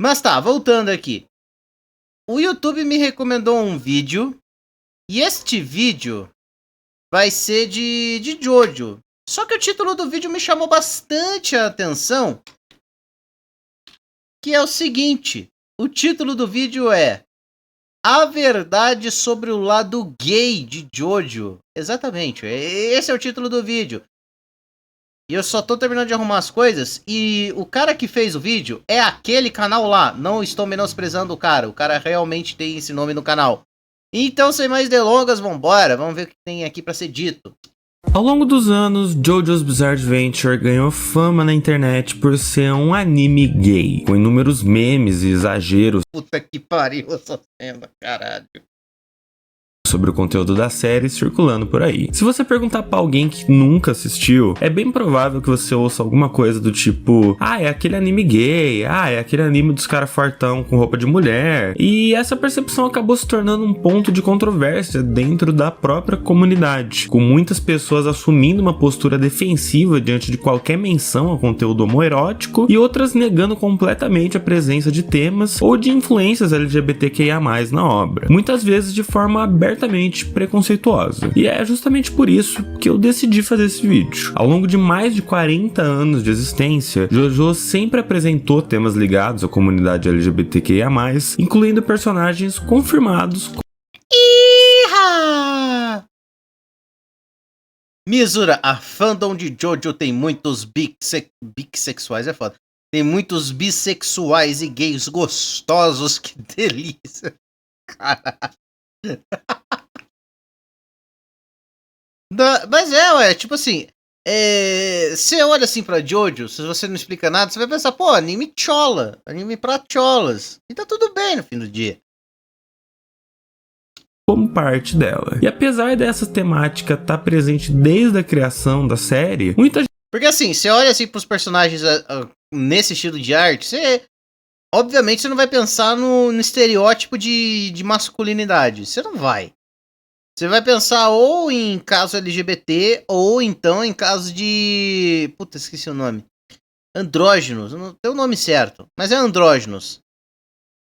Mas tá, voltando aqui. O YouTube me recomendou um vídeo. E este vídeo vai ser de Jojo. Só que o título do vídeo me chamou bastante a atenção. Que é o seguinte. O título do vídeo é A Verdade sobre o Lado Gay de Jojo. Exatamente, esse é o título do vídeo. E eu só tô terminando de arrumar as coisas. E o cara que fez o vídeo é aquele canal lá. Não estou menosprezando o cara. O cara realmente tem esse nome no canal. Então, sem mais delongas, vambora. Vamos ver o que tem aqui pra ser dito. Ao longo dos anos, JoJo's Bizarre Adventure ganhou fama na internet por ser um anime gay, com inúmeros memes e exageros Puta que pariu essa cena, caralho. sobre o conteúdo da série circulando por aí. Se você perguntar pra alguém que nunca assistiu, é bem provável que você ouça alguma coisa do tipo: ah, é aquele anime gay, ah, é aquele anime dos caras fartão com roupa de mulher. E essa percepção acabou se tornando um ponto de controvérsia dentro da própria comunidade, com muitas pessoas assumindo uma postura defensiva diante de qualquer menção ao conteúdo homoerótico e outras negando completamente a presença de temas ou de influências LGBTQIA+ na obra, muitas vezes de forma abertamente preconceituosa. E é justamente por isso que eu decidi fazer esse vídeo. Ao longo de mais de 40 anos de existência, JoJo sempre apresentou temas ligados à comunidade LGBTQIA+, incluindo personagens confirmados. Iha! Misura, a fandom de Jojo tem muitos bissexuais, é foda. Tem muitos bissexuais e gays gostosos, que delícia. Caralho. Mas ué, tipo assim, você olha assim pra Jojo, se você não explica nada, você vai pensar, pô, anime chola, anime pra cholas, e tá tudo bem no fim do dia. Como parte dela. E apesar dessa temática estar presente desde a criação da série, muita gente... Porque assim, você olha assim pros personagens nesse estilo de arte, obviamente você não vai pensar no estereótipo de masculinidade, você não vai. Você vai pensar ou em caso LGBT, ou então em caso de... Puta, esqueci o nome. Andrógenos, não tem o nome certo, mas é andrógenos.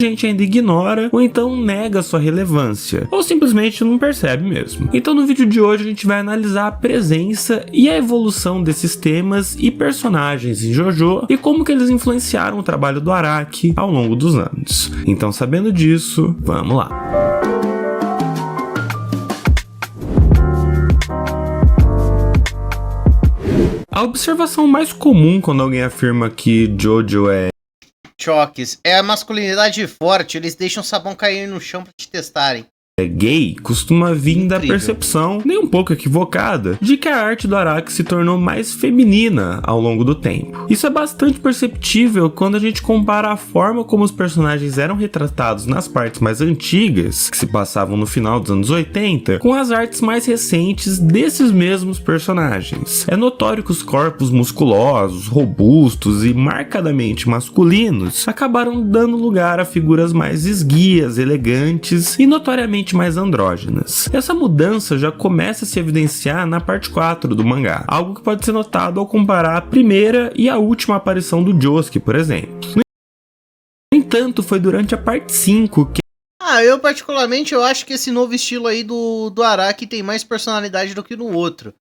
A gente ainda ignora ou então nega sua relevância, ou simplesmente não percebe mesmo. Então no vídeo de hoje a gente vai analisar a presença e a evolução desses temas e personagens em JoJo e como que eles influenciaram o trabalho do Araki ao longo dos anos. Então, sabendo disso, vamos lá. A observação mais comum quando alguém afirma que JoJo é Choques, é a masculinidade forte, eles deixam sabão cair no chão pra te testarem. Gay costuma vir da percepção, nem um pouco equivocada, de que a arte do Araki se tornou mais feminina ao longo do tempo. Isso é bastante perceptível quando a gente compara a forma como os personagens eram retratados nas partes mais antigas, que se passavam no final dos anos 80, com as artes mais recentes desses mesmos personagens. É notório que os corpos musculosos, robustos e marcadamente masculinos acabaram dando lugar a figuras mais esguias, elegantes e notoriamente mais andrógenas. Essa mudança já começa a se evidenciar na parte 4 do mangá, algo que pode ser notado ao comparar a primeira e a última aparição do Josuke, por exemplo. No entanto, foi durante a parte 5 que eu particularmente eu acho que esse novo estilo aí do Araki tem mais personalidade do que no outro.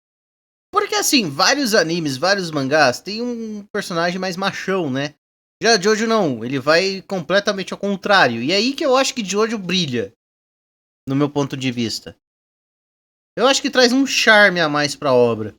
Porque assim, vários animes, vários mangás tem um personagem mais machão, né? Já Jojo não, ele vai completamente ao contrário. E é aí que eu acho que Jojo brilha. No meu ponto de vista. Eu acho que traz um charme a mais pra obra.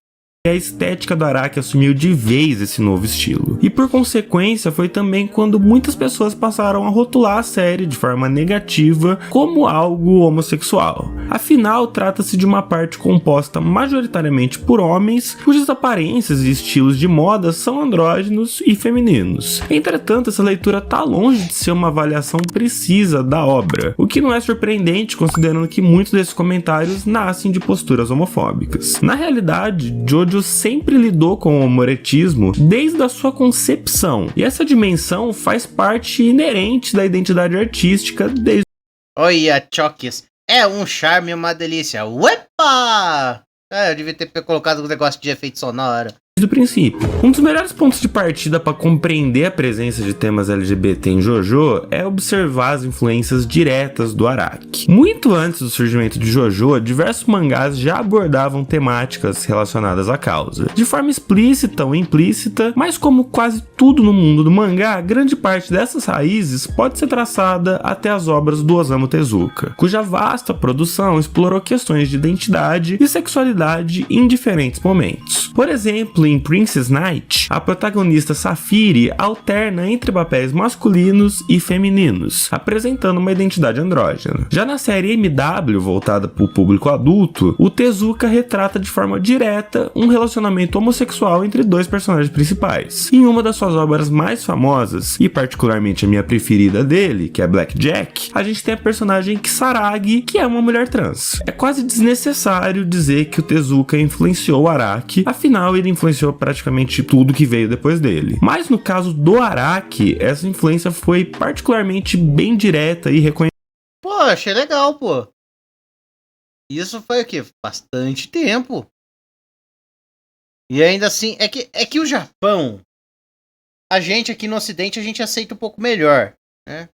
a estética do Araki assumiu de vez esse novo estilo. E por consequência, foi também quando muitas pessoas passaram a rotular a série de forma negativa como algo homossexual. Afinal, trata-se de uma parte composta majoritariamente por homens, cujas aparências e estilos de moda são andrógenos e femininos. Entretanto, essa leitura tá longe de ser uma avaliação precisa da obra, o que não é surpreendente considerando que muitos desses comentários nascem de posturas homofóbicas. Na realidade, Jojo sempre lidou com o homoerotismo desde a sua concepção, e essa dimensão faz parte inerente da identidade artística desde... Olha, Chokes, é um charme e uma delícia. Uepa! Eu devia ter colocado um negócio de efeito sonoro. do princípio. Um dos melhores pontos de partida para compreender a presença de temas LGBT em JoJo é observar as influências diretas do Araki. Muito antes do surgimento de JoJo, diversos mangás já abordavam temáticas relacionadas à causa, de forma explícita ou implícita, mas como quase tudo no mundo do mangá, grande parte dessas raízes pode ser traçada até as obras do Osamu Tezuka, cuja vasta produção explorou questões de identidade e sexualidade em diferentes momentos. Por exemplo, em Princess Knight, a protagonista Safiri alterna entre papéis masculinos e femininos, apresentando uma identidade andrógena. Já na série MW, voltada para o público adulto, o Tezuka retrata de forma direta um relacionamento homossexual entre dois personagens principais. Em uma das suas obras mais famosas, e particularmente a minha preferida dele, que é Blackjack, a gente tem a personagem Kisaragi, que é uma mulher trans. É quase desnecessário dizer que o Tezuka influenciou o Araki, afinal ele influenciou praticamente tudo que veio depois dele. Mas no caso do Araki, essa influência foi particularmente bem direta e reconhecida. Pô, achei legal, pô. Isso foi o quê? Bastante tempo. E ainda assim, é que o Japão, a gente aqui no Ocidente, a gente aceita um pouco melhor, né?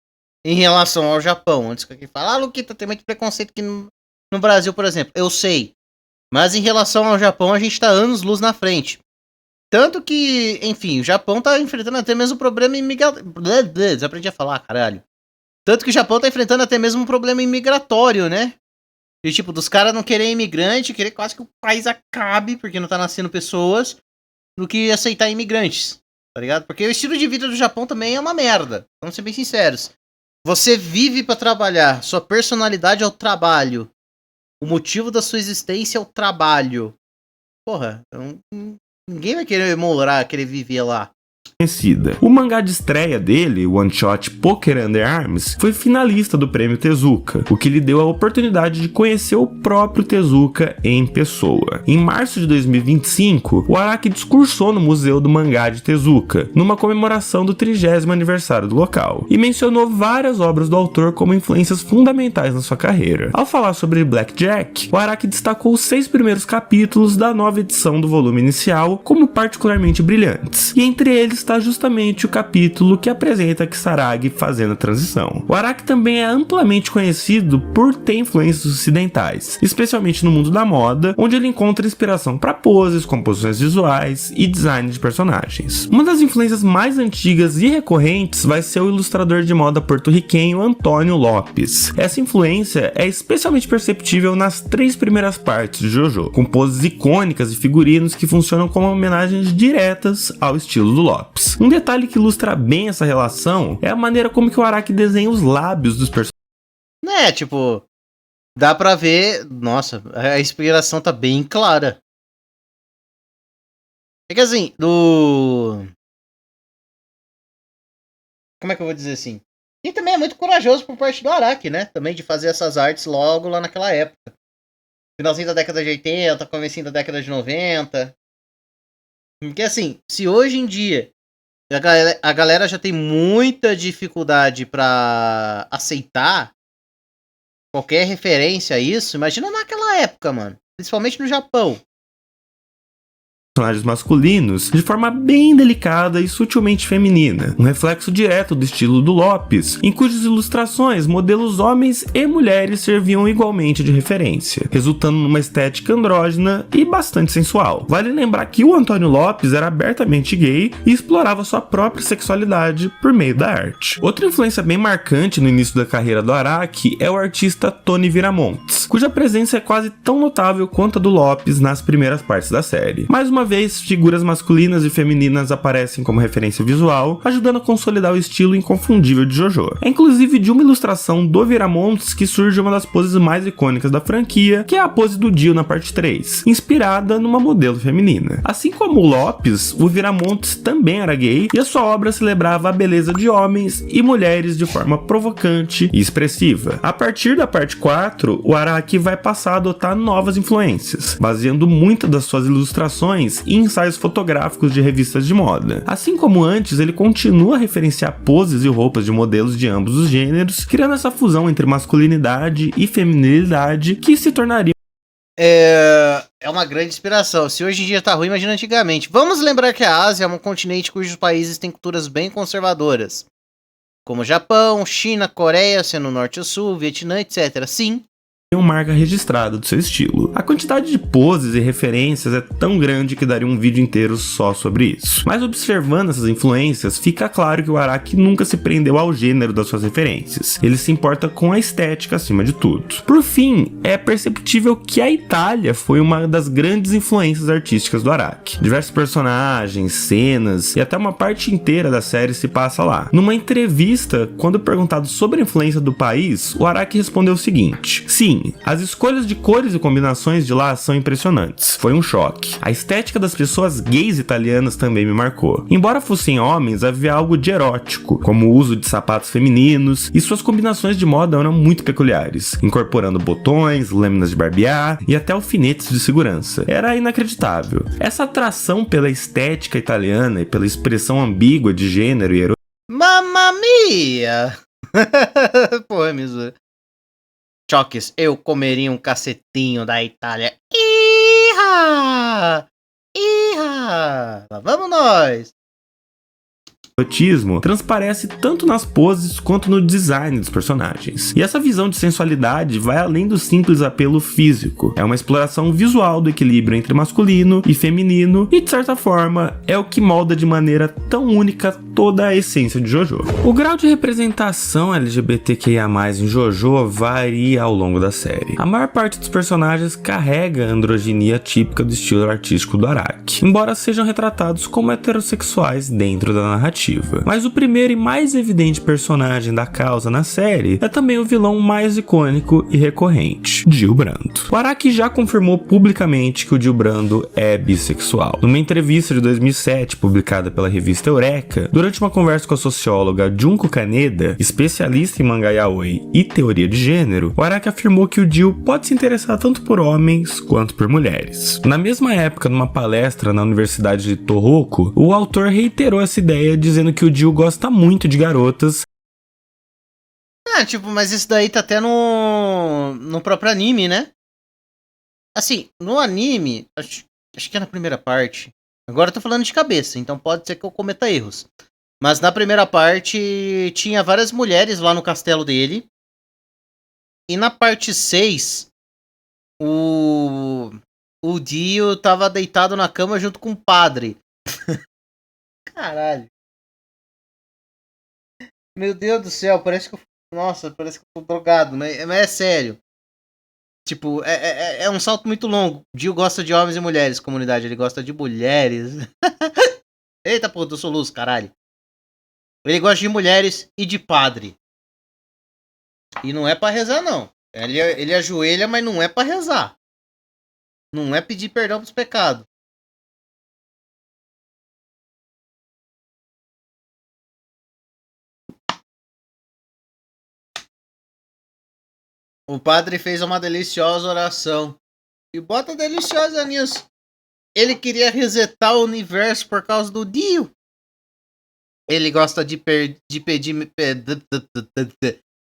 Em relação ao Japão. Antes que alguém fale, Luquita, tem muito preconceito aqui no Brasil, por exemplo. Eu sei. Mas em relação ao Japão, a gente tá anos-luz na frente. Tanto que, enfim, o Japão tá enfrentando até mesmo problema desaprendi a falar, caralho. Tanto que o Japão tá enfrentando até mesmo um problema imigratório, né? E tipo, dos caras não querer imigrante, querer quase que o país acabe, porque não tá nascendo pessoas, do que aceitar imigrantes, tá ligado? Porque o estilo de vida do Japão também é uma merda, vamos ser bem sinceros. Você vive pra trabalhar, sua personalidade é o trabalho. O motivo da sua existência é o trabalho. Porra, ninguém vai querer morar, querer viver lá. O mangá de estreia dele, One Shot Poker Under Arms, foi finalista do prêmio Tezuka, o que lhe deu a oportunidade de conhecer o próprio Tezuka em pessoa. Em março de 2025, o Araki discursou no Museu do Mangá de Tezuka, numa comemoração do 30º aniversário do local, e mencionou várias obras do autor como influências fundamentais na sua carreira. Ao falar sobre Blackjack, o Araki destacou os 6 primeiros capítulos da nova edição do volume inicial como particularmente brilhantes, e entre eles está justamente o capítulo que apresenta Kisaragi fazendo a transição. O Araki também é amplamente conhecido por ter influências ocidentais, especialmente no mundo da moda, onde ele encontra inspiração para poses, composições visuais e design de personagens. Uma das influências mais antigas e recorrentes vai ser o ilustrador de moda porto-riquenho Antônio Lopes. Essa influência é especialmente perceptível nas 3 primeiras partes de JoJo, com poses icônicas e figurinos que funcionam como homenagens diretas ao estilo do Lopes. Um detalhe que ilustra bem essa relação é a maneira como que o Araki desenha os lábios dos personagens. Né, tipo, dá pra ver, nossa, a inspiração tá bem clara. É que assim, como é que eu vou dizer assim? E também é muito corajoso por parte do Araki, né? Também de fazer essas artes logo lá naquela época. Finalzinho da década de 80, comecinho da década de 90. Porque assim, se hoje em dia a galera já tem muita dificuldade pra aceitar qualquer referência a isso, imagina naquela época, mano. Principalmente no Japão. Personagens masculinos de forma bem delicada e sutilmente feminina, um reflexo direto do estilo do Lopes, em cujas ilustrações modelos homens e mulheres serviam igualmente de referência, resultando numa estética andrógena e bastante sensual. Vale lembrar que o Antônio Lopes era abertamente gay e explorava sua própria sexualidade por meio da arte. Outra influência bem marcante no início da carreira do Araki é o artista Tony Viramontes, cuja presença é quase tão notável quanto a do Lopes nas primeiras partes da série. Mais uma vez, figuras masculinas e femininas aparecem como referência visual, ajudando a consolidar o estilo inconfundível de JoJo. É inclusive de uma ilustração do Viramontes que surge uma das poses mais icônicas da franquia, que é a pose do Dio na parte 3, inspirada numa modelo feminina. Assim como o Lopes, o Viramontes também era gay, e a sua obra celebrava a beleza de homens e mulheres de forma provocante e expressiva. A partir da parte 4, o Araki vai passar a adotar novas influências, baseando muitas das suas ilustrações e ensaios fotográficos de revistas de moda. Assim como antes, ele continua a referenciar poses e roupas de modelos de ambos os gêneros, criando essa fusão entre masculinidade e feminilidade que se tornaria é uma grande inspiração. Se hoje em dia tá ruim, imagina antigamente. Vamos lembrar que a Ásia é um continente cujos países têm culturas bem conservadoras, como Japão, China, Coreia, sendo o norte e o sul, Vietnã, etc. Sim, uma marca registrada do seu estilo. A quantidade de poses e referências é tão grande que daria um vídeo inteiro só sobre isso. Mas observando essas influências, fica claro que o Araki nunca se prendeu ao gênero das suas referências. Ele se importa com a estética acima de tudo. Por fim, é perceptível que a Itália foi uma das grandes influências artísticas do Araki. Diversos personagens, cenas e até uma parte inteira da série se passa lá. Numa entrevista, quando perguntado sobre a influência do país, o Araki respondeu o seguinte: sim, as escolhas de cores e combinações de lá são impressionantes. Foi um choque. A estética das pessoas gays italianas também me marcou. Embora fossem homens, havia algo de erótico, como o uso de sapatos femininos, e suas combinações de moda eram muito peculiares, incorporando botões, lâminas de barbear e até alfinetes de segurança. Era inacreditável. Essa atração pela estética italiana e pela expressão ambígua de gênero e erotismo. Mamma mia! Pô, é mesmo. Choques, eu comeria um cacetinho da Itália. Iha! Iha! Lá vamos nós! Transparece tanto nas poses quanto no design dos personagens. E essa visão de sensualidade vai além do simples apelo físico. É uma exploração visual do equilíbrio entre masculino e feminino e, de certa forma, é o que molda de maneira tão única toda a essência de JoJo. O grau de representação LGBTQIA+, em JoJo varia ao longo da série. A maior parte dos personagens carrega a androginia típica do estilo artístico do Araki, embora sejam retratados como heterossexuais dentro da narrativa. Mas o primeiro e mais evidente personagem da causa na série é também o vilão mais icônico e recorrente, Jill Brando. O Araki já confirmou publicamente que o Jill Brando é bissexual. Numa entrevista de 2007 publicada pela revista Eureka, durante uma conversa com a socióloga Junko Kaneda, especialista em mangá yaoi e teoria de gênero, o Araki afirmou que o Jill pode se interessar tanto por homens quanto por mulheres. Na mesma época, numa palestra na Universidade de Tohoku, o autor reiterou essa ideia, dizendo que o Jill gosta muito de garotas. Mas isso daí tá até no próprio anime, né? Assim, no anime, acho que é na primeira parte. Agora eu tô falando de cabeça, então pode ser que eu cometa erros. Mas na primeira parte tinha várias mulheres lá no castelo dele. E na parte 6, o Dio tava deitado na cama junto com o padre. Caralho. Meu Deus do céu, parece que eu tô drogado, mas é sério. Tipo, é um salto muito longo. Dio gosta de homens e mulheres, comunidade, ele gosta de mulheres. Eita porra do soluço, caralho. Ele gosta de mulheres e de padre. E não é pra rezar, não. Ele ajoelha, mas não é pra rezar. Não é pedir perdão pros pecados. O padre fez uma deliciosa oração. E bota deliciosa nisso. Ele queria resetar o universo por causa do Dio. Ele gosta de pedir.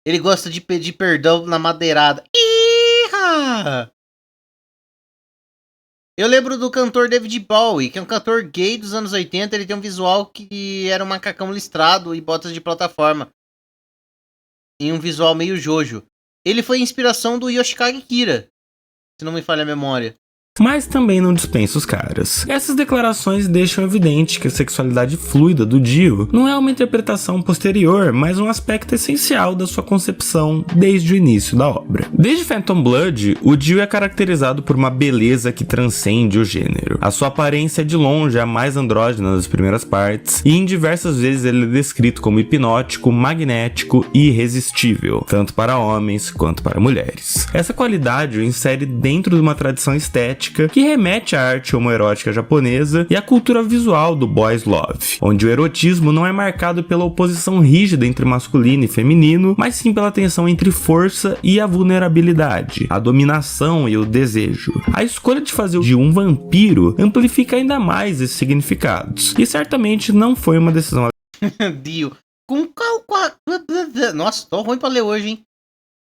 Ele gosta de pedir perdão na madeirada. Iha! Eu lembro do cantor David Bowie, que é um cantor gay dos anos 80. Ele tem um visual que era um macacão listrado e botas de plataforma. E um visual meio Jojo. Ele foi inspiração do Yoshikage Kira, se não me falha a memória. Mas também não dispensa os caras. Essas declarações deixam evidente que a sexualidade fluida do Dio não é uma interpretação posterior, mas um aspecto essencial da sua concepção desde o início da obra. Desde Phantom Blood, o Dio é caracterizado por uma beleza que transcende o gênero. A sua aparência é de longe a mais andrógena das primeiras partes, e em diversas vezes ele é descrito como hipnótico, magnético e irresistível, tanto para homens quanto para mulheres. Essa qualidade o insere dentro de uma tradição estética que remete à arte homoerótica japonesa e à cultura visual do boys love, onde o erotismo não é marcado pela oposição rígida entre masculino e feminino, mas sim pela tensão entre força e a vulnerabilidade, a dominação e o desejo. A escolha de fazer de um vampiro amplifica ainda mais esses significados, e certamente não foi uma decisão Dio, com Nossa, tô ruim pra ler hoje, hein?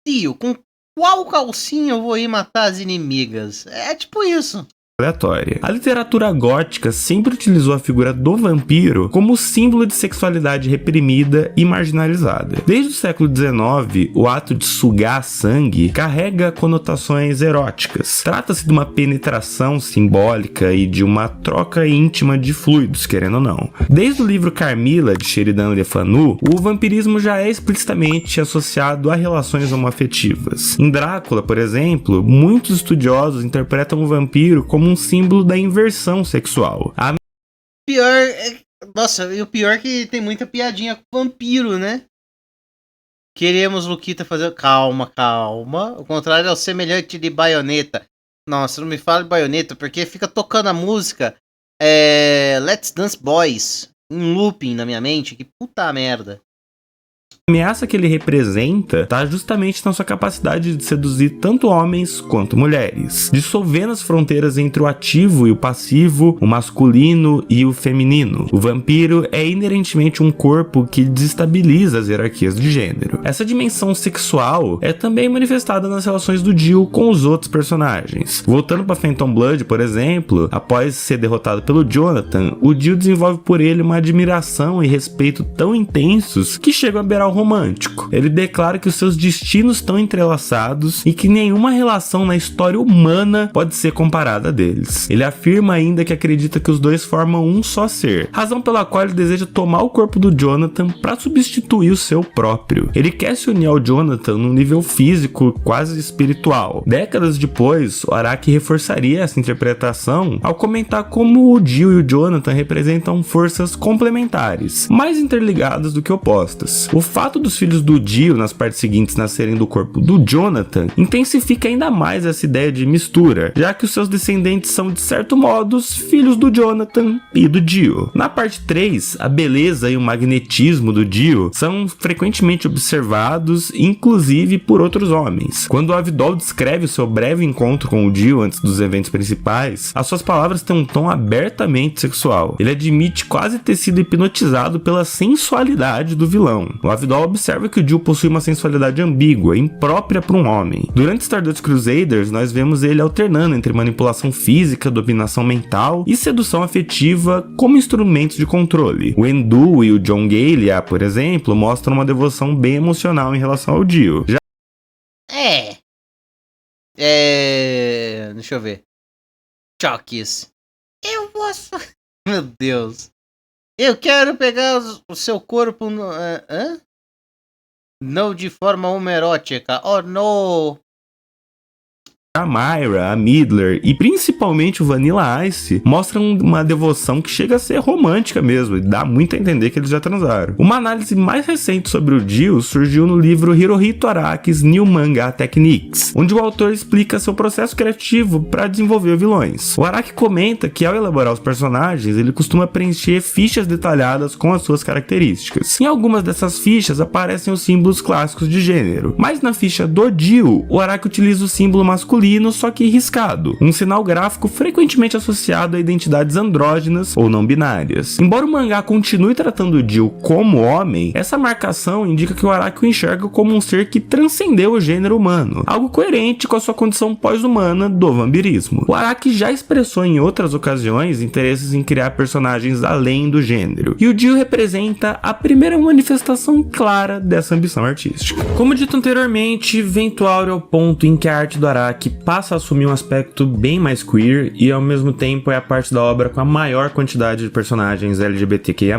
Dio, com qual calcinha eu vou ir matar as inimigas? É tipo isso. Aleatória. A literatura gótica sempre utilizou a figura do vampiro como símbolo de sexualidade reprimida e marginalizada. Desde o século XIX, o ato de sugar sangue carrega conotações eróticas. Trata-se de uma penetração simbólica e de uma troca íntima de fluidos, querendo ou não. Desde o livro Carmilla, de Sheridan Le Fanu, o vampirismo já é explicitamente associado a relações homoafetivas. Em Drácula, por exemplo, muitos estudiosos interpretam o vampiro como um símbolo da inversão sexual. Nossa, e o pior é que tem muita piadinha com vampiro, né? Queremos Luquita fazer... Calma. O contrário é o semelhante de Baioneta. Nossa, não me fale de Baioneta, porque fica tocando a música Let's Dance Boys em looping na minha mente. Que puta merda. A ameaça que ele representa está justamente na sua capacidade de seduzir tanto homens quanto mulheres, dissolvendo as fronteiras entre o ativo e o passivo, o masculino e o feminino. O vampiro é inerentemente um corpo que desestabiliza as hierarquias de gênero. Essa dimensão sexual é também manifestada nas relações do Jill com os outros personagens. Voltando para Phantom Blood, por exemplo, após ser derrotado pelo Jonathan, o Jill desenvolve por ele uma admiração e respeito tão intensos que chegam a beirar o romântico. Ele declara que os seus destinos estão entrelaçados e que nenhuma relação na história humana pode ser comparada a deles. Ele afirma ainda que acredita que os dois formam um só ser, razão pela qual ele deseja tomar o corpo do Jonathan para substituir o seu próprio. Ele quer se unir ao Jonathan num nível físico quase espiritual. Décadas depois, o Araki reforçaria essa interpretação ao comentar como o Jill e o Jonathan representam forças complementares, mais interligadas do que opostas. O fato dos filhos do Jill nas partes seguintes nascerem do corpo do Jonathan intensifica ainda mais essa ideia de mistura, já que os seus descendentes são, de certo modo, os filhos do Jonathan e do Jill. Na parte 3, a beleza e o magnetismo do Jill são frequentemente observados, inclusive por outros homens. Quando Avidol descreve o seu breve encontro com o Jill antes dos eventos principais, as suas palavras têm um tom abertamente sexual. Ele admite quase ter sido hipnotizado pela sensualidade do vilão. O Avidol observa que o Jill possui uma sensualidade ambígua, imprópria para um homem. Durante Stardust Crusaders, nós vemos ele alternando entre manipulação física, dominação mental e sedução afetiva como instrumentos de controle. O Endu e o John Galea, por exemplo, mostram uma devoção bem emocional em relação ao Jill. Deixa eu ver. Choques. Eu vou... Meu Deus. Eu quero pegar o seu corpo no... Não de forma homerótica. Oh, não. A Myra, a Midler e principalmente o Vanilla Ice mostram uma devoção que chega a ser romântica mesmo, e dá muito a entender que eles já transaram. Uma análise mais recente sobre o Jill surgiu no livro Hirohito Araki's New Manga Techniques, onde o autor explica seu processo criativo para desenvolver vilões. O Araki comenta que ao elaborar os personagens, ele costuma preencher fichas detalhadas com as suas características. Em algumas dessas fichas aparecem os símbolos clássicos de gênero, mas na ficha do Jill, o Araki utiliza o símbolo masculino, só que riscado, um sinal gráfico frequentemente associado a identidades andrógenas ou não binárias. Embora o mangá continue tratando o Jill como homem, essa marcação indica que o Araki o enxerga como um ser que transcendeu o gênero humano, algo coerente com a sua condição pós-humana do vampirismo. O Araki já expressou em outras ocasiões interesses em criar personagens além do gênero, e o Jill representa a primeira manifestação clara dessa ambição artística. Como dito anteriormente, Ventuaur é o ponto em que a arte do Araki passa a assumir um aspecto bem mais queer e ao mesmo tempo é a parte da obra com a maior quantidade de personagens LGBTQIA+.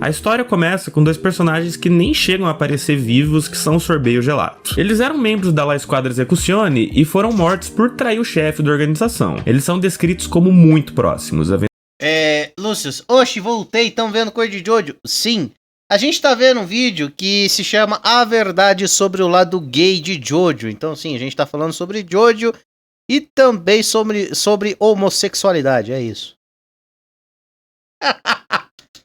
A história começa com dois personagens que nem chegam a aparecer vivos, que são o Sorbet e o Gelato. Eles eram membros da La Squadra Execuzione e foram mortos por trair o chefe da organização. Eles são descritos como muito próximos. Lúcio, oxe, voltei, tão vendo coisa de Jojo? Sim. A gente tá vendo um vídeo que se chama A Verdade sobre o Lado Gay de Jojo. Então, sim, a gente tá falando sobre Jojo e também sobre homossexualidade, é isso.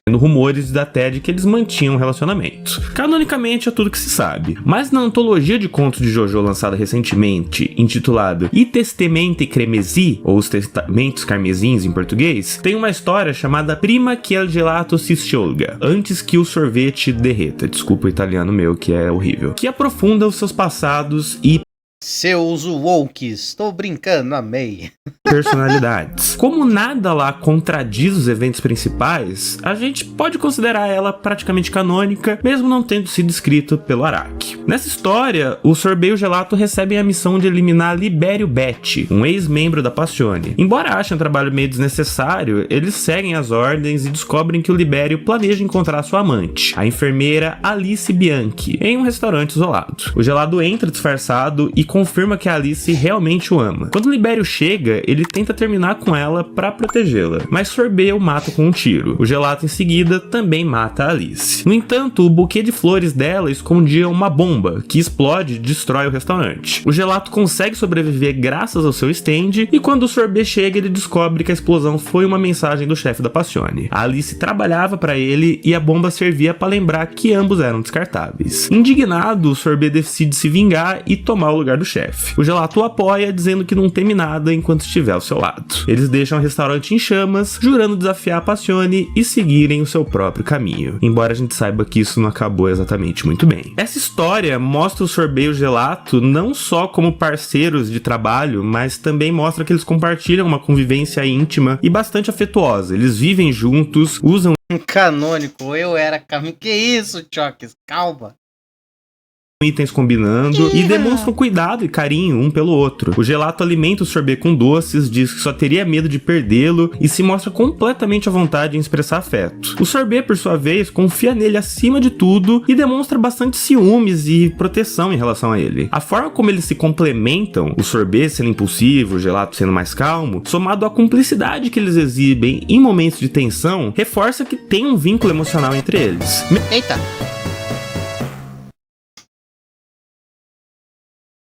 Rumores da TED que eles mantinham um relacionamento. Canonicamente é tudo que se sabe, mas na antologia de contos de Jojo lançada recentemente, intitulada I Testamenti Cremesi, ou Os Testamentos Carmesins em português, tem uma história chamada Prima che il gelato si sciolga, antes que o sorvete derreta, desculpa o italiano meu que é horrível, que aprofunda os seus passados e Seus wokes, tô brincando, amei. Personalidades. Como nada lá contradiz os eventos principais, a gente pode considerar ela praticamente canônica, mesmo não tendo sido escrito pelo Araki. Nessa história, o Sorbet e o Gelato recebem a missão de eliminar Libério Betti, um ex-membro da Passione. Embora achem um trabalho meio desnecessário, eles seguem as ordens e descobrem que o Libério planeja encontrar sua amante, a enfermeira Alice Bianchi, em um restaurante isolado. O Gelado entra disfarçado e confirma que a Alice realmente o ama. Quando o Libério chega, ele tenta terminar com ela pra protegê-la, mas Sorbet o mata com um tiro. O Gelato em seguida também mata a Alice. No entanto, o buquê de flores dela escondia uma bomba que explode e destrói o restaurante. O Gelato consegue sobreviver graças ao seu stand e quando o Sorbet chega, ele descobre que a explosão foi uma mensagem do chefe da Passione. A Alice trabalhava para ele e a bomba servia para lembrar que ambos eram descartáveis. Indignado, o Sorbet decide se vingar e tomar o lugar do chefe. O Gelato o apoia, dizendo que não teme nada enquanto estiver ao seu lado. Eles deixam o restaurante em chamas, jurando desafiar a Passione e seguirem o seu próprio caminho. Embora a gente saiba que isso não acabou exatamente muito bem. Essa história mostra o Sorbet e o Gelato não só como parceiros de trabalho, mas também mostra que eles compartilham uma convivência íntima e bastante afetuosa. Eles vivem juntos, usam Canônico, eu era canônico. Que isso, Chokes? Calma. itens combinando e demonstram cuidado e carinho um pelo outro. O Gelato alimenta o Sorbet com doces, diz que só teria medo de perdê-lo e se mostra completamente à vontade em expressar afeto. O Sorbet, por sua vez, confia nele acima de tudo e demonstra bastante ciúmes e proteção em relação a ele. A forma como eles se complementam, o Sorbet sendo impulsivo, o Gelato sendo mais calmo, somado à cumplicidade que eles exibem em momentos de tensão, reforça que tem um vínculo emocional entre eles. Eita!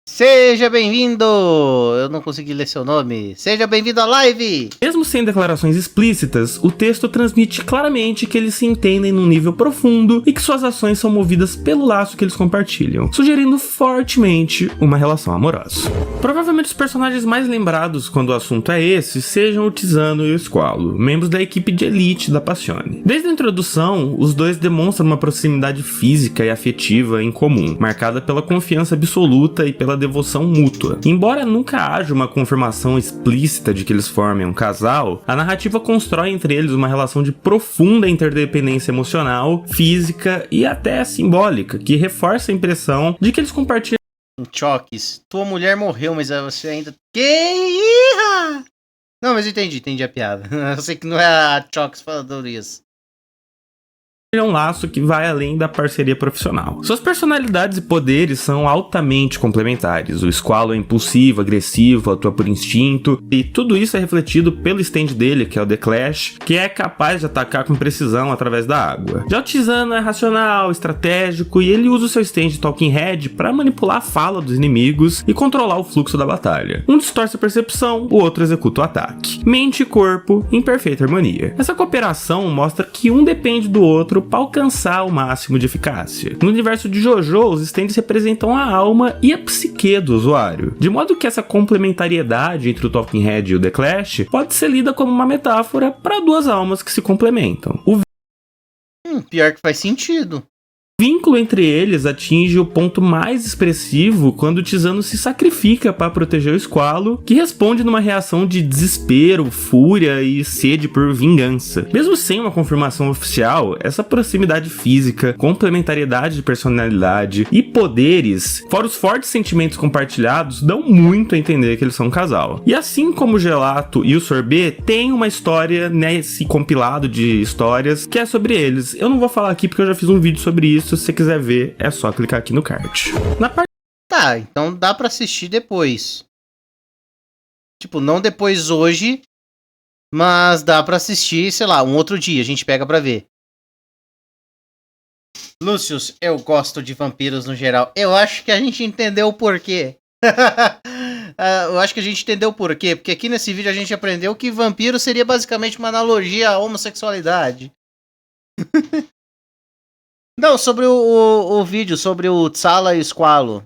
Seja bem-vindo! Eu não consegui ler seu nome. Seja bem-vindo à live! Mesmo sem declarações explícitas, o texto transmite claramente que eles se entendem num nível profundo e que suas ações são movidas pelo laço que eles compartilham, sugerindo fortemente uma relação amorosa. Provavelmente os personagens mais lembrados quando o assunto é esse sejam o Tisano e o Squalo, membros da equipe de elite da Passione. Desde a introdução, os dois demonstram uma proximidade física e afetiva em comum, marcada pela confiança absoluta e pela devoção mútua. Embora nunca haja uma confirmação explícita de que eles formem um casal, a narrativa constrói entre eles uma relação de profunda interdependência emocional, física e até simbólica, que reforça a impressão de que eles compartilham. Chokes, tua mulher morreu, mas você ainda... Que irra! Não, mas entendi a piada. Eu sei que não é a Chokes falando isso. É um laço que vai além da parceria profissional. Suas personalidades e poderes são altamente complementares. O Squalo é impulsivo, agressivo, atua por instinto, e tudo isso é refletido pelo stand dele, que é o The Clash, que é capaz de atacar com precisão através da água. Já o Tisano é racional, estratégico, e ele usa o seu stand Talking Head para manipular a fala dos inimigos e controlar o fluxo da batalha. Um distorce a percepção, o outro executa o ataque. Mente e corpo em perfeita harmonia. Essa cooperação mostra que um depende do outro para alcançar o máximo de eficácia. No universo de JoJo, os stands representam a alma e a psique do usuário, de modo que essa complementariedade entre o Talking Head e o The Clash pode ser lida como uma metáfora para duas almas que se complementam. O Pior que faz sentido. vínculo entre eles atinge o ponto mais expressivo quando o Tisano se sacrifica para proteger o Squalo, que responde numa reação de desespero, fúria e sede por vingança. Mesmo sem uma confirmação oficial, essa proximidade física, complementariedade de personalidade e poderes, fora os fortes sentimentos compartilhados, dão muito a entender que eles são um casal. E assim como o Gelato e o Sorbet, tem uma história nesse compilado de histórias que é sobre eles. Eu não vou falar aqui porque eu já fiz um vídeo sobre isso. Se você quiser ver, é só clicar aqui no card. Tá, então dá pra assistir depois. Tipo, não depois hoje, mas dá pra assistir, sei lá, um outro dia. A gente pega pra ver. Lúcius, eu gosto de vampiros no geral. Eu acho que a gente entendeu o porquê. Eu acho que a gente entendeu o porquê. Porque aqui nesse vídeo a gente aprendeu que vampiro seria basicamente uma analogia à homossexualidade. Não, sobre o vídeo, sobre o Tsala e o Squalo.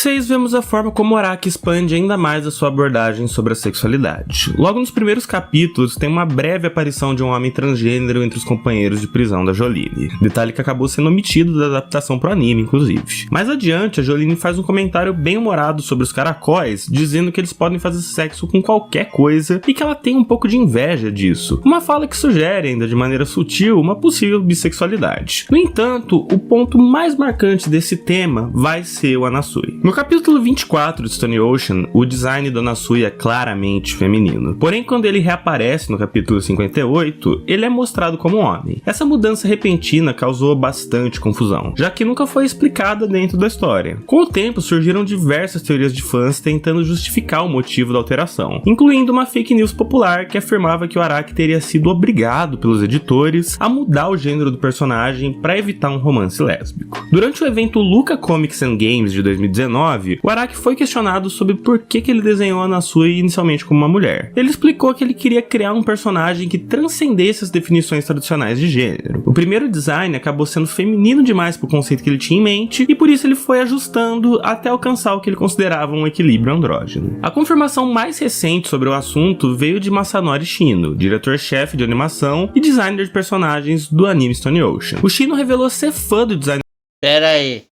6, vemos a forma como Araki expande ainda mais a sua abordagem sobre a sexualidade. Logo nos primeiros capítulos, tem uma breve aparição de um homem transgênero entre os companheiros de prisão da Jolyne. Detalhe que acabou sendo omitido da adaptação pro anime, inclusive. Mais adiante, a Jolyne faz um comentário bem humorado sobre os caracóis, dizendo que eles podem fazer sexo com qualquer coisa e que ela tem um pouco de inveja disso. Uma fala que sugere, ainda de maneira sutil, uma possível bissexualidade. No entanto, o ponto mais marcante desse tema vai ser o Anasui. No capítulo 24 de Stone Ocean, o design do Anasui é claramente feminino. Porém, quando ele reaparece no capítulo 58, ele é mostrado como homem. Essa mudança repentina causou bastante confusão, já que nunca foi explicada dentro da história. Com o tempo, surgiram diversas teorias de fãs tentando justificar o motivo da alteração, incluindo uma fake news popular que afirmava que o Araki teria sido obrigado pelos editores a mudar o gênero do personagem para evitar um romance lésbico. Durante o evento Luca Comics and Games de 2019, o Araki foi questionado sobre por que ele desenhou a Anasui inicialmente como uma mulher. Ele explicou que ele queria criar um personagem que transcendesse as definições tradicionais de gênero. O primeiro design acabou sendo feminino demais pro conceito que ele tinha em mente, e por isso ele foi ajustando até alcançar o que ele considerava um equilíbrio andrógeno. A confirmação mais recente sobre o assunto veio de Masanori Shino, diretor-chefe de animação e designer de personagens do anime Stone Ocean. O Shino revelou ser fã do design. Pera aí.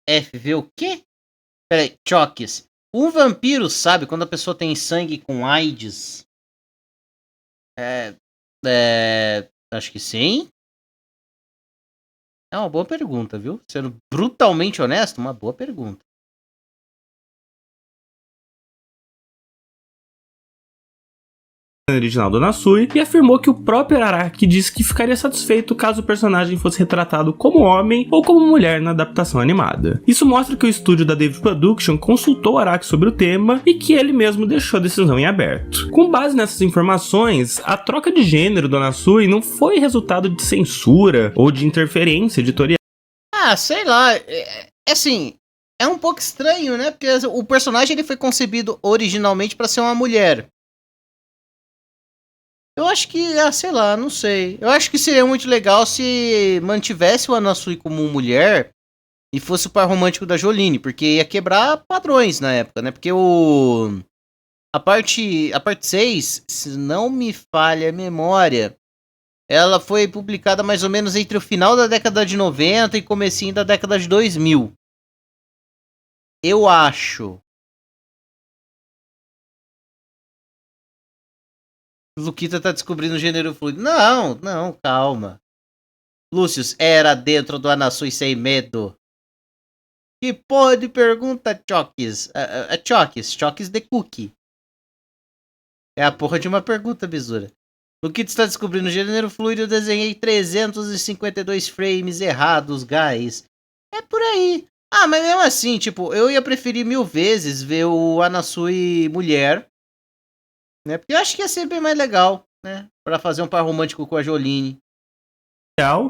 FV o quê? Pera aí, Chokes. Um vampiro sabe quando a pessoa tem sangue com AIDS? Acho que sim. É uma boa pergunta, viu? Sendo brutalmente honesto, uma boa pergunta. Original do Anasui e afirmou que o próprio Araki disse que ficaria satisfeito caso o personagem fosse retratado como homem ou como mulher na adaptação animada. Isso mostra que o estúdio da David Production consultou Araki sobre o tema e que ele mesmo deixou a decisão em aberto. Com base nessas informações, a troca de gênero do Anasui não foi resultado de censura ou de interferência editorial. Ah, sei lá. Assim, é um pouco estranho, né? Porque o personagem ele foi concebido originalmente para ser uma mulher. Eu acho que, sei lá, não sei. Eu acho que seria muito legal se mantivesse o Anasui como mulher e fosse o par romântico da Jolyne, porque ia quebrar padrões na época, né? Porque a parte 6, se não me falha a memória, ela foi publicada mais ou menos entre o final da década de 90 e comecinho da década de 2000. Eu acho. Luquita tá descobrindo o gênero fluido. Não, calma. Lúcius era dentro do Anasui sem medo. Que porra de pergunta, Chokes? Chokes the Cookie. É a porra de uma pergunta, Bizura. Luquita está descobrindo o gênero fluido. Eu desenhei 352 frames errados, guys. É por aí. Ah, mas mesmo assim, tipo, eu ia preferir 1000 vezes ver o Anasui mulher, né? Porque eu acho que ia ser bem mais legal, né? Pra fazer um par romântico com a Jolyne.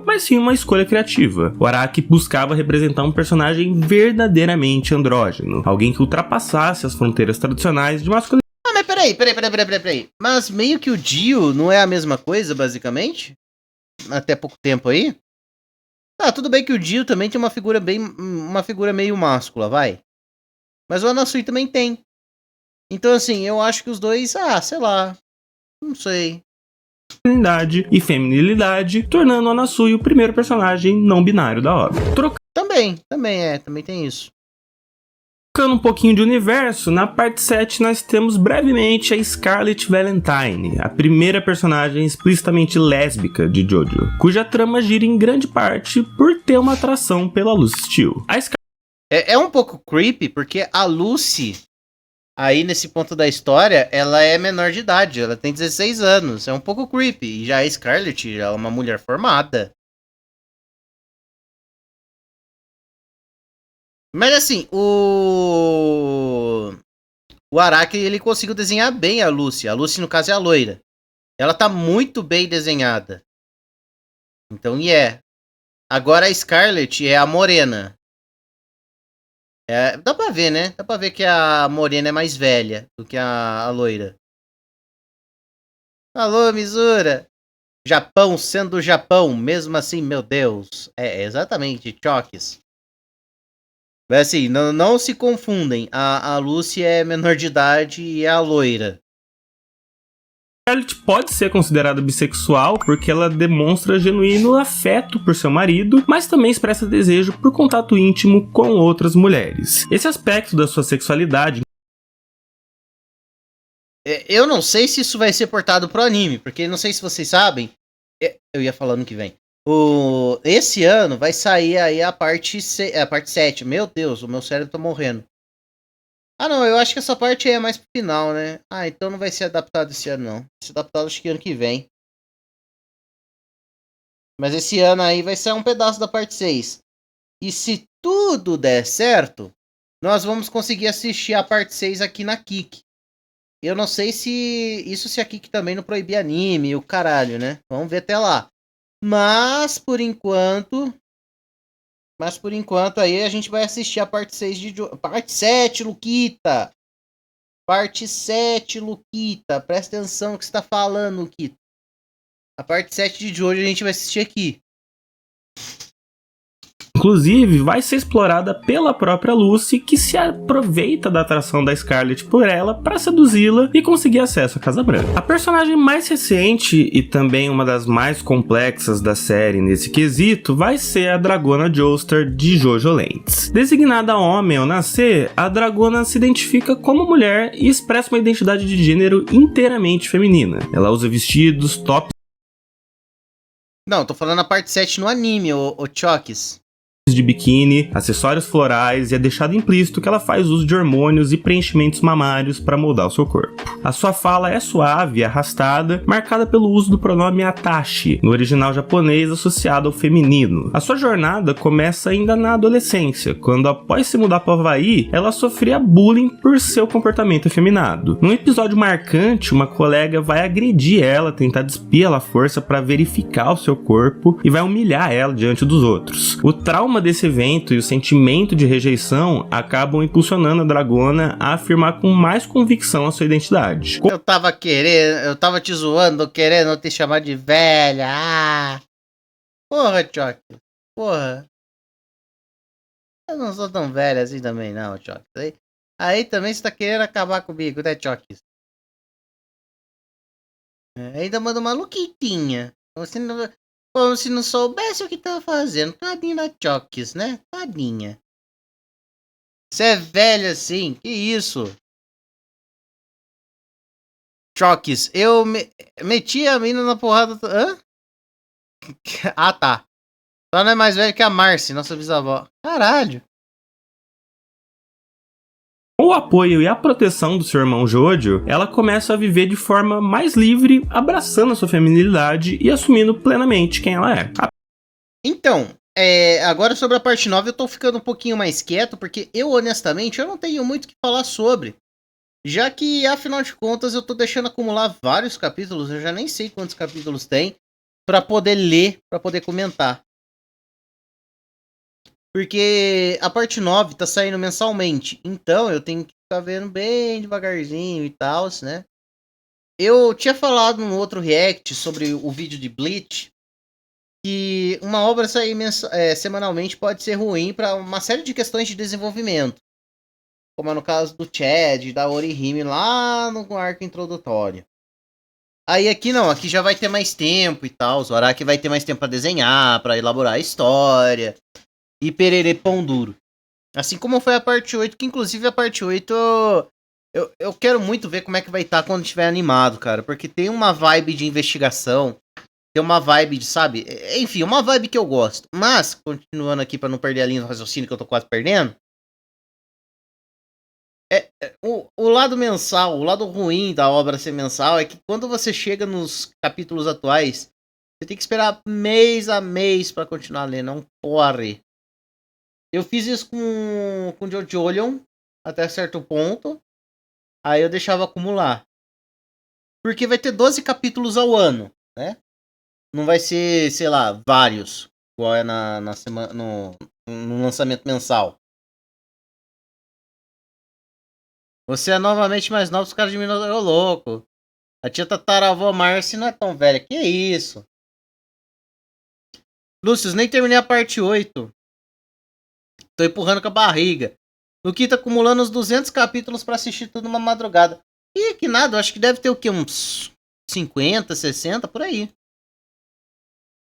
Mas sim uma escolha criativa. O Araki buscava representar um personagem verdadeiramente andrógeno, alguém que ultrapassasse as fronteiras tradicionais de masculinidade. Ah, mas peraí. Mas meio que o Dio não é a mesma coisa, basicamente? Até pouco tempo aí? Tá, tudo bem que o Dio também tem uma figura meio máscula, vai. Mas o Anasui também tem. Então, assim, eu acho que os dois, sei lá, não sei. E feminilidade, tornando o Anasui o primeiro personagem não binário da obra. Também tem isso. Trocando um pouquinho de universo, na parte 7 nós temos brevemente a Scarlet Valentine, a primeira personagem explicitamente lésbica de Jojo, cuja trama gira em grande parte por ter uma atração pela Lucy Steele. É um pouco creepy, porque a Lucy, aí nesse ponto da história, ela é menor de idade, ela tem 16 anos, é um pouco creepy. E já a Scarlet, ela é uma mulher formada. Mas assim, o Araki, ele conseguiu desenhar bem a Lucy. A Lucy, no caso, é a loira. Ela tá muito bem desenhada. Então, Agora a Scarlet é a morena. Dá pra ver, né? Dá pra ver que a morena é mais velha do que a loira. Alô, Misura! Japão sendo o Japão, mesmo assim, meu Deus. Exatamente, Chokes. Mas assim, não se confundem. A Lucy é menor de idade e é a loira. Scarlett pode ser considerada bissexual porque ela demonstra genuíno afeto por seu marido, mas também expressa desejo por contato íntimo com outras mulheres. Esse aspecto da sua sexualidade. Eu não sei se isso vai ser portado pro anime, porque não sei se vocês sabem. Eu ia falando que vem. Esse ano vai sair aí a parte 7. Meu Deus, o meu cérebro tá morrendo. Ah, não, eu acho que essa parte aí é mais pro final, né? Ah, então não vai ser adaptado esse ano, não. Vai ser adaptado acho que ano que vem. Mas esse ano aí vai ser um pedaço da parte 6. E se tudo der certo, nós vamos conseguir assistir a parte 6 aqui na Kik. Eu não sei se a Kik também não proibir anime, o caralho, né? Vamos ver até lá. Mas por enquanto aí a gente vai assistir a parte 6 parte 7, Luquita. Parte 7, Luquita. Presta atenção no que você tá falando, Luquita. A parte 7 de hoje a gente vai assistir aqui. Inclusive, vai ser explorada pela própria Lucy, que se aproveita da atração da Scarlett por ela para seduzi-la e conseguir acesso à Casa Branca. A personagem mais recente e também uma das mais complexas da série nesse quesito vai ser a Dragona Joestar de Jojo Lands. Designada homem ao nascer, a Dragona se identifica como mulher e expressa uma identidade de gênero inteiramente feminina. Ela usa vestidos, tops Não, tô falando a parte 7 no anime, o Chokes. de biquíni, acessórios florais e é deixado implícito que ela faz uso de hormônios e preenchimentos mamários para moldar o seu corpo. A sua fala é suave e arrastada, marcada pelo uso do pronome Atashi, no original japonês associado ao feminino. A sua jornada começa ainda na adolescência, quando após se mudar para o Havaí, ela sofria bullying por seu comportamento efeminado. Num episódio marcante, uma colega vai agredir ela, tentar despir-la à força para verificar o seu corpo e vai humilhar ela diante dos outros. O trauma desse evento e o sentimento de rejeição acabam impulsionando a Dragona a afirmar com mais convicção a sua identidade. Eu tava te zoando, querendo te chamar de velha. Ah! Porra, Choque. Porra. Eu não sou tão velha assim também, não, Choque. Aí também você tá querendo acabar comigo, né, Choque? Ainda manda uma Luquitinha. Como se não soubesse o que tava fazendo. Tadinha da Choques, né? Tadinha. Você é velha assim? Que isso? Choques, eu meti a mina na porrada. Hã? Ah, tá. Ela não é mais velha que a Marcy, nossa bisavó. Caralho. Com o apoio e a proteção do seu irmão Jojo, ela começa a viver de forma mais livre, abraçando a sua feminilidade e assumindo plenamente quem ela é. Então, agora sobre a parte 9 eu tô ficando um pouquinho mais quieto, porque honestamente, eu não tenho muito o que falar sobre. Já que, afinal de contas, eu tô deixando acumular vários capítulos, eu já nem sei quantos capítulos tem, pra poder ler, pra poder comentar. Porque a parte 9 tá saindo mensalmente, então eu tenho que ficar vendo bem devagarzinho e tal, né? Eu tinha falado num outro react sobre o vídeo de Bleach, que uma obra sair semanalmente pode ser ruim para uma série de questões de desenvolvimento. Como é no caso do Chad, da Orihime lá no arco introdutório. Aí aqui não, aqui já vai ter mais tempo e tal. O Araki vai ter mais tempo para desenhar, para elaborar a história. E perere pão duro. Assim como foi a parte 8, que inclusive a parte 8 eu quero muito ver como é que vai estar quando estiver animado, cara. Porque tem uma vibe de investigação. Tem uma vibe de, sabe? Enfim, uma vibe que eu gosto. Mas, continuando aqui para não perder a linha do raciocínio que eu tô quase perdendo. O lado mensal, o lado ruim da obra ser mensal é que quando você chega nos capítulos atuais, você tem que esperar mês a mês para continuar lendo, não corre. Eu fiz isso com JoJo até certo ponto, aí eu deixava acumular. Porque vai ter 12 capítulos ao ano, né? Não vai ser, sei lá, vários, igual é na semana, no lançamento mensal. Você é novamente mais novo, os caras diminuem, ô louco. A tia tataravó Marcy não é tão velha, que isso? Lúcio, nem terminei a parte 8. Tô empurrando com a barriga. Luquita acumulando uns 200 capítulos pra assistir tudo numa madrugada. E que nada, eu acho que deve ter o quê? Uns 50, 60, por aí.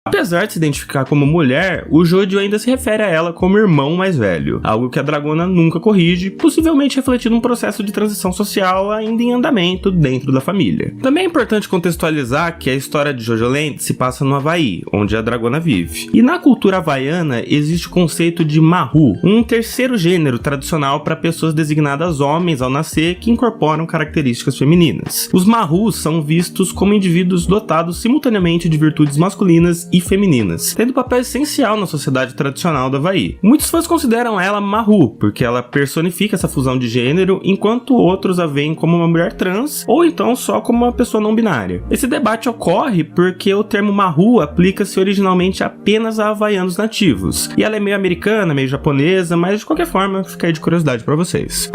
Apesar de se identificar como mulher, o Jojo ainda se refere a ela como irmão mais velho, algo que a Dragona nunca corrige, possivelmente refletindo um processo de transição social ainda em andamento dentro da família. Também é importante contextualizar que a história de Jojo Land se passa no Havaí, onde a Dragona vive. E na cultura havaiana existe o conceito de Mahu, um terceiro gênero tradicional para pessoas designadas homens ao nascer que incorporam características femininas. Os Mahus são vistos como indivíduos dotados simultaneamente de virtudes masculinas e femininas, tendo papel essencial na sociedade tradicional do Havaí. Muitos fãs consideram ela Mahu, porque ela personifica essa fusão de gênero, enquanto outros a veem como uma mulher trans, ou então só como uma pessoa não binária. Esse debate ocorre porque o termo Mahu aplica-se originalmente apenas a havaianos nativos, e ela é meio americana, meio japonesa, mas de qualquer forma, fica aí de curiosidade pra vocês.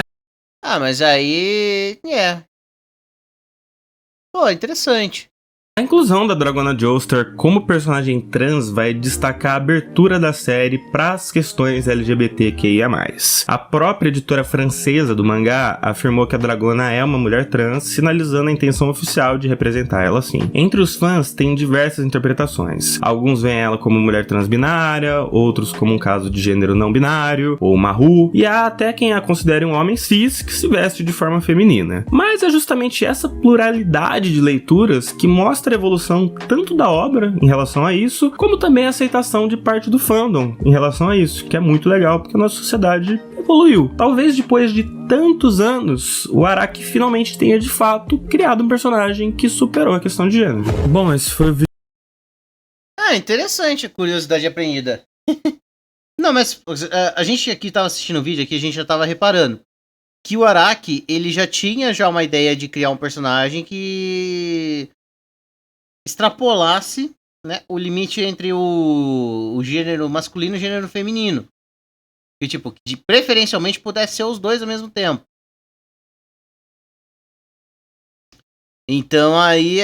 Ah, mas aí... Pô, interessante. A inclusão da Dragona Joestar como personagem trans vai destacar a abertura da série para as questões LGBTQIA+. A própria editora francesa do mangá afirmou que a Dragona é uma mulher trans, sinalizando a intenção oficial de representar ela assim. Entre os fãs, tem diversas interpretações. Alguns veem ela como mulher transbinária, outros como um caso de gênero não binário, ou Mahu, e há até quem a considere um homem cis que se veste de forma feminina. Mas é justamente essa pluralidade de leituras que mostra a evolução tanto da obra em relação a isso, como também a aceitação de parte do fandom em relação a isso, que é muito legal porque a nossa sociedade evoluiu. Talvez depois de tantos anos, o Araki finalmente tenha de fato criado um personagem que superou a questão de gênero. Bom, esse foi o vídeo. Ah, interessante, curiosidade aprendida. Não, mas a gente aqui tava assistindo o vídeo aqui, a gente já tava reparando que o Araki, ele já tinha uma ideia de criar um personagem que extrapolasse, né, o limite entre o gênero masculino e o gênero feminino. Que, tipo, preferencialmente pudesse ser os dois ao mesmo tempo. Então aí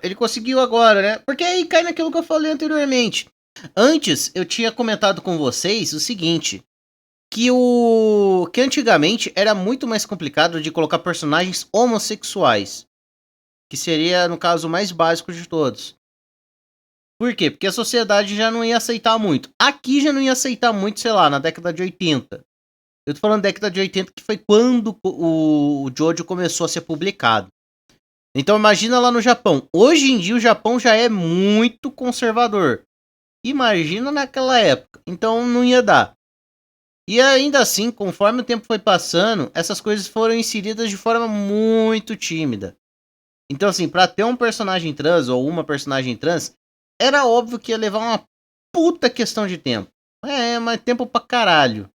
ele conseguiu agora, né? Porque aí cai naquilo que eu falei anteriormente. Antes eu tinha comentado com vocês o seguinte, que antigamente era muito mais complicado de colocar personagens homossexuais, que seria, no caso, o mais básico de todos. Por quê? Porque a sociedade já não ia aceitar muito. Aqui já não ia aceitar muito, sei lá, na década de 80. Eu tô falando década de 80, que foi quando o Jojo começou a ser publicado. Então imagina lá no Japão. Hoje em dia o Japão já é muito conservador. Imagina naquela época. Então não ia dar. E ainda assim, conforme o tempo foi passando, essas coisas foram inseridas de forma muito tímida. Então assim, pra ter um personagem trans ou uma personagem trans, era óbvio que ia levar uma puta questão de tempo. Mas tempo pra caralho.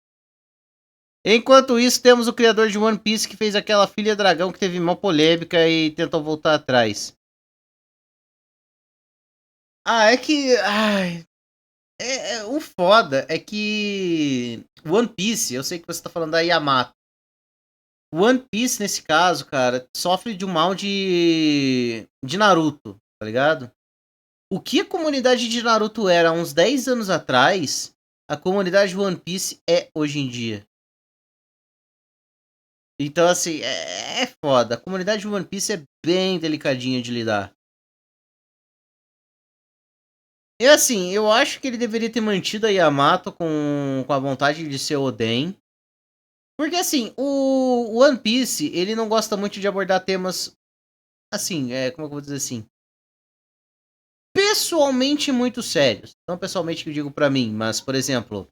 Enquanto isso, temos o criador de One Piece que fez aquela filha dragão que teve uma polêmica e tentou voltar atrás. Ah, é que... Ai, o foda é que One Piece, eu sei que você tá falando da Yamato. One Piece, nesse caso, cara, sofre de um mal de Naruto, tá ligado? O que a comunidade de Naruto era há uns 10 anos atrás, a comunidade de One Piece é hoje em dia. Então, assim, é foda. A comunidade de One Piece é bem delicadinha de lidar. E assim, eu acho que ele deveria ter mantido a Yamato com a vontade de ser Oden. Porque assim, o One Piece, ele não gosta muito de abordar temas, assim, como é que eu vou dizer assim? Pessoalmente muito sérios. Não pessoalmente que eu digo pra mim, mas, por exemplo,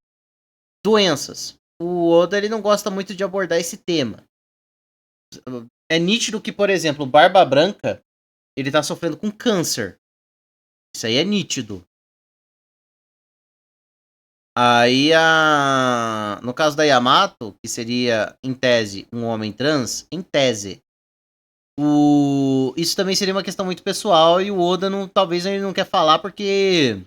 doenças. O Oda, ele não gosta muito de abordar esse tema. É nítido que, por exemplo, Barba Branca, ele tá sofrendo com câncer. Isso aí é nítido. Aí, no caso da Yamato, que seria, em tese, um homem trans, em tese, isso também seria uma questão muito pessoal e o Oda talvez ele não quer falar porque,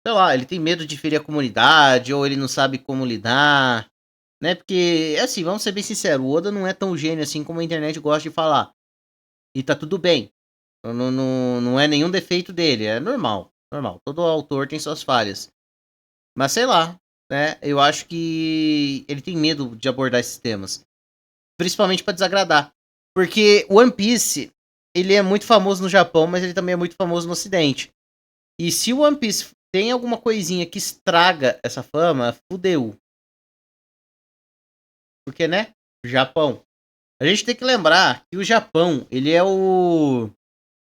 sei lá, ele tem medo de ferir a comunidade ou ele não sabe como lidar, né? Porque, assim, vamos ser bem sinceros, o Oda não é tão gênio assim como a internet gosta de falar. E tá tudo bem. Não é nenhum defeito dele, é normal. Normal. Todo autor tem suas falhas. Mas sei lá. né? Eu acho que ele tem medo de abordar esses temas. Principalmente pra desagradar. Porque One Piece, ele é muito famoso no Japão, mas ele também é muito famoso no Ocidente. E se o One Piece tem alguma coisinha que estraga essa fama, fudeu. Porque, né? Japão. A gente tem que lembrar que o Japão, ele é o...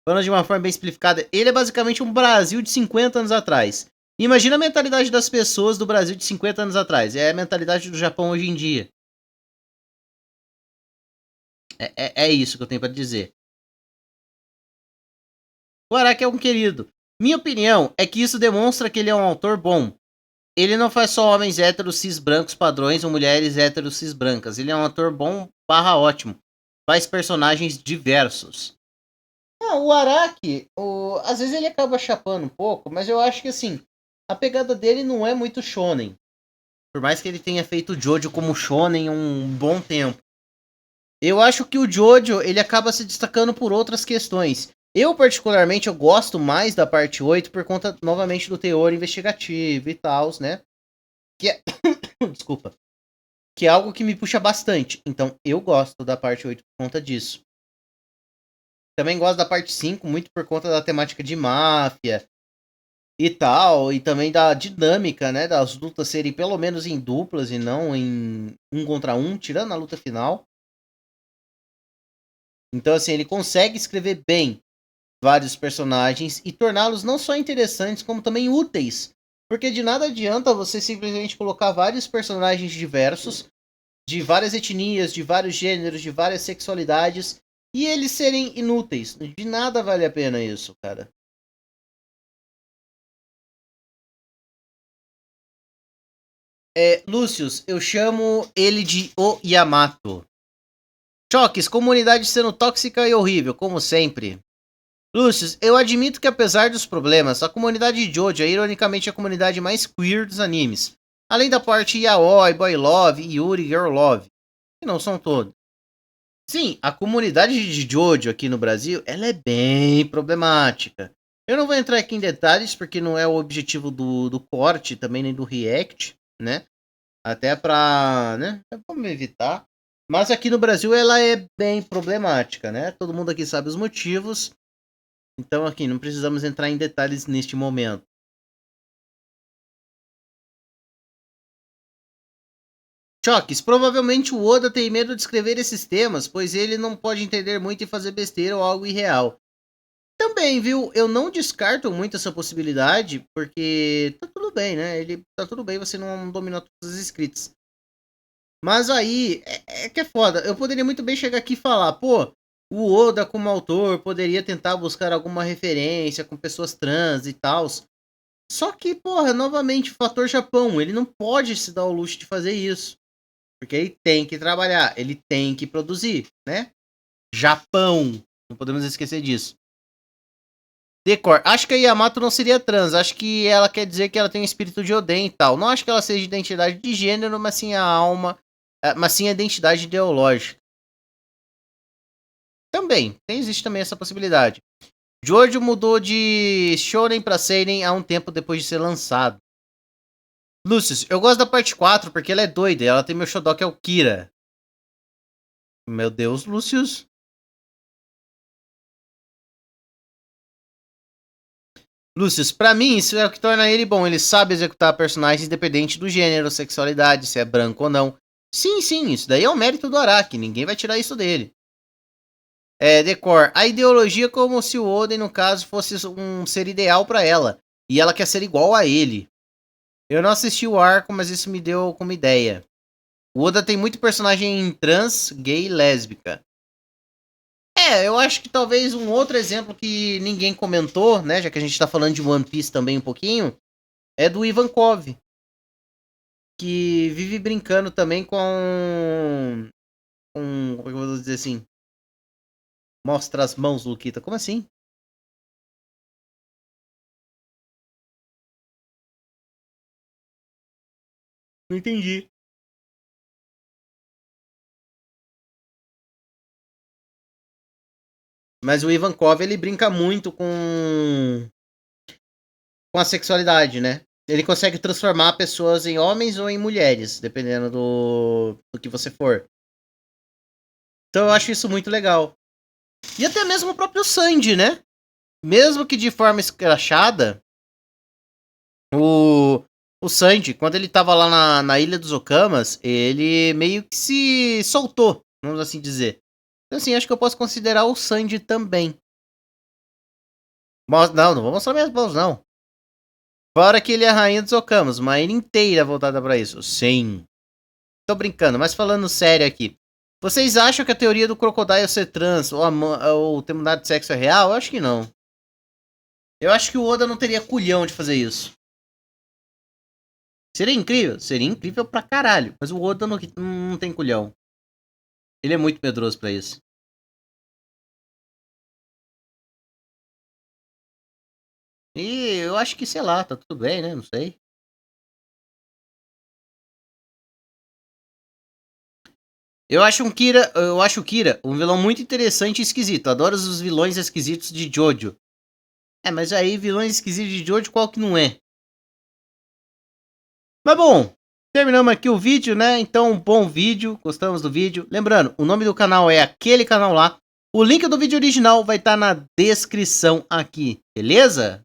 Falando de uma forma bem simplificada, ele é basicamente um Brasil de 50 anos atrás. Imagina a mentalidade das pessoas do Brasil de 50 anos atrás. É a mentalidade do Japão hoje em dia. É isso que eu tenho pra dizer. O Araki é um querido. Minha opinião é que isso demonstra que ele é um autor bom. Ele não faz só homens héteros cis brancos padrões ou mulheres héteros cis brancas. Ele é um ator bom barra ótimo. Faz personagens diversos. Ah, o Araki, às vezes ele acaba chapando um pouco, mas eu acho que assim, a pegada dele não é muito shonen. Por mais que ele tenha feito o Jojo como shonen um bom tempo. Eu acho que o Jojo, ele acaba se destacando por outras questões. Eu, particularmente, eu gosto mais da parte 8 por conta, novamente, do teor investigativo e tal, né? Que é... Desculpa. Que é algo que me puxa bastante. Então, eu gosto da parte 8 por conta disso. Também gosto da parte 5, muito por conta da temática de máfia e tal. E também da dinâmica, né? Das lutas serem pelo menos em duplas e não em um contra um, tirando a luta final. Então, assim, ele consegue escrever bem vários personagens e torná-los não só interessantes, como também úteis. Porque de nada adianta você simplesmente colocar vários personagens diversos, de várias etnias, de vários gêneros, de várias sexualidades, e eles serem inúteis. De nada vale a pena isso, cara. Lúcius, eu chamo ele de O Yamato. Choques, comunidade sendo tóxica e horrível, como sempre. Lúcio, eu admito que apesar dos problemas, a comunidade de Jojo é ironicamente a comunidade mais queer dos animes. Além da parte yaoi, boy love e yuri girl love, que não são todos. Sim, a comunidade de Jojo aqui no Brasil, ela é bem problemática. Eu não vou entrar aqui em detalhes porque não é o objetivo do corte, também nem do react, né? Até pra, né? Vamos evitar. Mas aqui no Brasil ela é bem problemática, né? Todo mundo aqui sabe os motivos. Então, aqui, não precisamos entrar em detalhes neste momento. Choques, provavelmente o Oda tem medo de escrever esses temas, pois ele não pode entender muito e fazer besteira ou algo irreal. Também, viu? Eu não descarto muito essa possibilidade, porque tá tudo bem, né? Ele tá tudo bem, você não dominou todas as escritas. Mas aí, é que é foda. Eu poderia muito bem chegar aqui e falar, pô, o Oda como autor poderia tentar buscar alguma referência com pessoas trans e tal. Só que, porra, novamente, fator Japão, ele não pode se dar o luxo de fazer isso. Porque ele tem que trabalhar, ele tem que produzir, né? Japão, não podemos esquecer disso. Decor, acho que a Yamato não seria trans, acho que ela quer dizer que ela tem um espírito de Oden e tal. Não acho que ela seja identidade de gênero, mas sim a alma, mas sim a identidade ideológica. Também, existe também essa possibilidade. Jojo mudou de shonen pra seinen há um tempo depois de ser lançado. Lúcio, eu gosto da parte 4 porque ela é doida e ela tem meu xodó que é o Kira. Meu Deus, Lúcio. Lúcio, pra mim isso é o que torna ele bom. Ele sabe executar personagens independente do gênero, sexualidade, se é branco ou não. Sim, sim, isso daí é o mérito do Araki. Ninguém vai tirar isso dele. Decor. A ideologia é como se o Oden, no caso, fosse um ser ideal pra ela. E ela quer ser igual a ele. Eu não assisti o arco, mas isso me deu como ideia. O Oda tem muito personagem trans, gay e lésbica. Eu acho que talvez um outro exemplo que ninguém comentou, né, já que a gente tá falando de One Piece também um pouquinho, é do Ivankov, que vive brincando também como é que eu vou dizer assim? Mostra as mãos, Luquita. Como assim? Não entendi. Mas o Ivankov, ele brinca muito com a sexualidade, né? Ele consegue transformar pessoas em homens ou em mulheres, dependendo do que você for. Então eu acho isso muito legal. E até mesmo o próprio Sanji, né? Mesmo que de forma escrachada, o Sanji, quando ele tava lá na Ilha dos Okamas, ele meio que se soltou, vamos assim dizer. Então assim, acho que eu posso considerar o Sanji também. Não vou mostrar minhas mãos, não. Fora que ele é a rainha dos Okamas, uma ilha inteira voltada pra isso. Sim. Tô brincando, mas falando sério aqui. Vocês acham que a teoria do Crocodile ser trans ou ter mudado de sexo é real? Eu acho que não. Eu acho que o Oda não teria culhão de fazer isso. Seria incrível? Seria incrível pra caralho. Mas o Oda não tem culhão. Ele é muito medroso pra isso. E eu acho que, sei lá, tá tudo bem, né? Não sei. Eu acho o Kira um vilão muito interessante e esquisito. Adoro os vilões esquisitos de Jojo. É, mas aí vilões esquisitos de Jojo, qual que não é? Mas bom, terminamos aqui o vídeo, né? Então, um bom vídeo, gostamos do vídeo. Lembrando, o nome do canal é aquele canal lá. O link do vídeo original vai estar na descrição aqui, beleza?